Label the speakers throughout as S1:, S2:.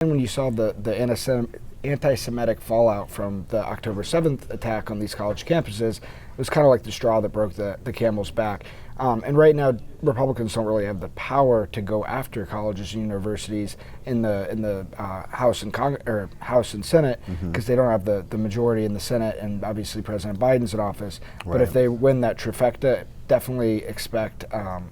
S1: When you saw the anti-Semitic fallout from the October 7th attack on these college campuses, it was kind of like the straw that broke the camel's back. And right now, Republicans don't really have the power to go after colleges and universities in the House and Senate because they don't have the majority in the Senate, and obviously President Biden's in office.
S2: Right.
S1: But if they win that trifecta, definitely expect a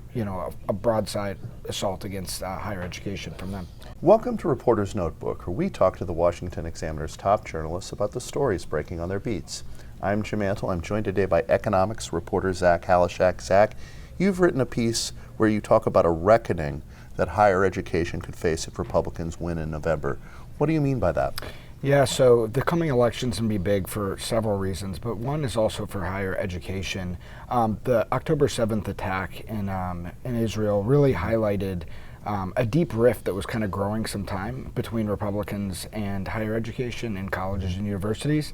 S1: broadside assault against higher education from them.
S2: Welcome to Reporter's Notebook, where we talk to the Washington Examiner's top journalists about the stories breaking on their beats. I'm Jim Antle. I'm joined today by economics reporter Zach Halaschak. Zach, you've written a piece where you talk about a reckoning that higher education could face if Republicans win in November. What do you mean by that?
S1: Yeah, so the coming elections can be big for several reasons, but one is also for higher education. The October 7th attack in Israel really highlighted a deep rift that was kind of growing some time between Republicans and higher education in colleges and universities.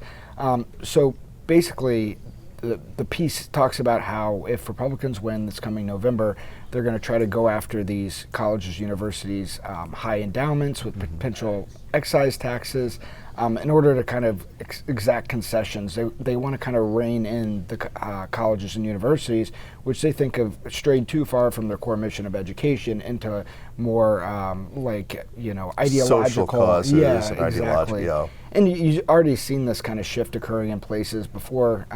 S1: So basically, the piece talks about how if Republicans win this coming November, they're going to try to go after these colleges, universities, high endowments with potential excise taxes in order to kind of exact concessions. They want to kind of rein in the colleges and universities, which they think have strayed too far from their core mission of education into more ideological.
S2: Social causes
S1: yeah,
S2: and
S1: exactly.
S2: ideology.
S1: And you've already seen this kind of shift occurring in places before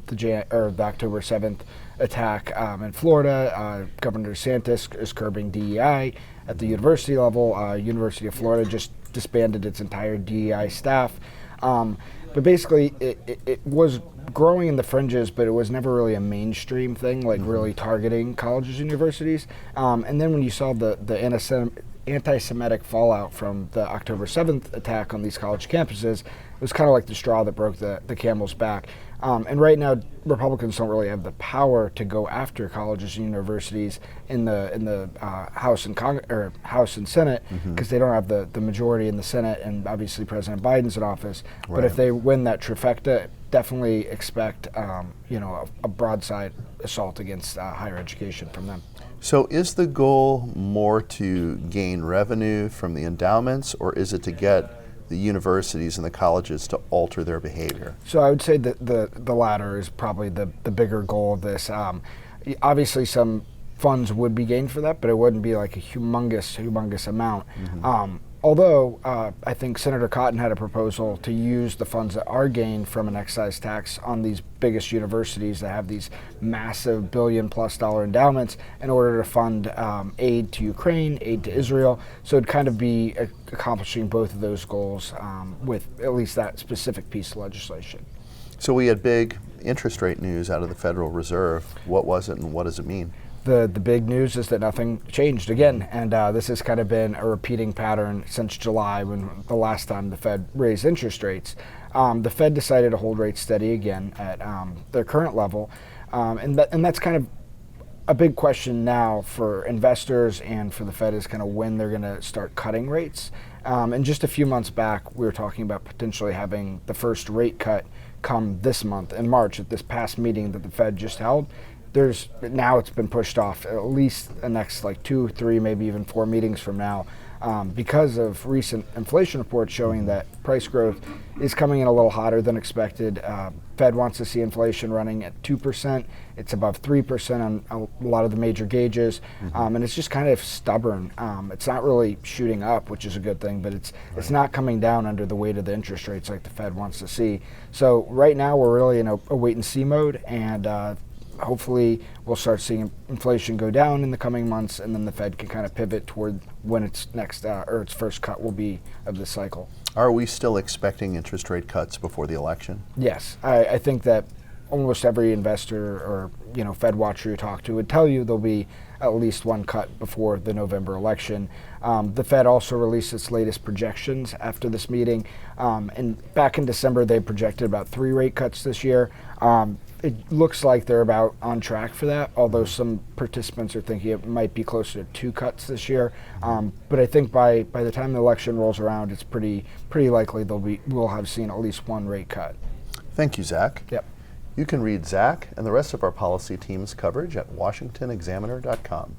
S1: the October 7th attack in Florida. Governor DeSantis is curbing DEI at the university level. University of Florida just disbanded its entire DEI staff. But basically, it was growing in the fringes, but it was never really a mainstream thing, like really targeting colleges and universities. And then when you saw the anti-Semitic fallout from the October 7th attack on these college campuses, it was kind of like the straw that broke the camel's back. And right now, Republicans don't really have the power to go after colleges and universities in the House and Senate because they don't have the majority in the Senate, and obviously President Biden's in office.
S2: Right.
S1: But if they win that trifecta, definitely expect a broadside assault against higher education from them.
S2: So is the goal more to gain revenue from the endowments, or is it to get the universities and the colleges to alter their behavior?
S1: So I would say that the latter is probably the bigger goal of this. Obviously, some funds would be gained for that, but it wouldn't be like a humongous amount. Although I think Senator Cotton had a proposal to use the funds that are gained from an excise tax on these biggest universities that have these massive $1 billion+ endowments in order to fund aid to Ukraine, aid to Israel. So it'd kind of be accomplishing both of those goals with at least that specific piece of legislation.
S2: So we had big interest rate news out of the Federal Reserve. What was it and what does it mean?
S1: The big news is that nothing changed again, and this has kind of been a repeating pattern since July, when the last time the Fed raised interest rates. The Fed decided to hold rates steady again at their current level, and that's kind of a big question now for investors and for the Fed is kind of when they're going to start cutting rates. And just a few months back, we were talking about potentially having the first rate cut come this month in March at this past meeting that the Fed just held. Now it's been pushed off at least the next 2, 3, maybe even 4 meetings from now because of recent inflation reports showing that price growth is coming in a little hotter than expected. Fed wants to see inflation running at 2%. It's above 3% on a lot of the major gauges, and it's just kind of stubborn. It's not really shooting up, which is a good thing, but it's not coming down under the weight of the interest rates like the Fed wants to see. So right now we're really in a wait-and-see mode, and hopefully we'll start seeing inflation go down in the coming months, and then the Fed can kind of pivot toward when its next or its first cut will be of this cycle.
S2: Are we still expecting interest rate cuts before the election?
S1: Yes, I think that almost every investor or Fed watcher you talk to would tell you there'll be at least one cut before the November election. The Fed also released its latest projections after this meeting, and back in December they projected about 3 rate cuts this year. It looks like they're about on track for that, although some participants are thinking it might be closer to 2 cuts this year. But I think by the time the election rolls around, it's pretty likely we'll have seen at least 1 rate cut.
S2: Thank you, Zach.
S1: Yep.
S2: You can read Zach and the rest of our policy team's coverage at washingtonexaminer.com.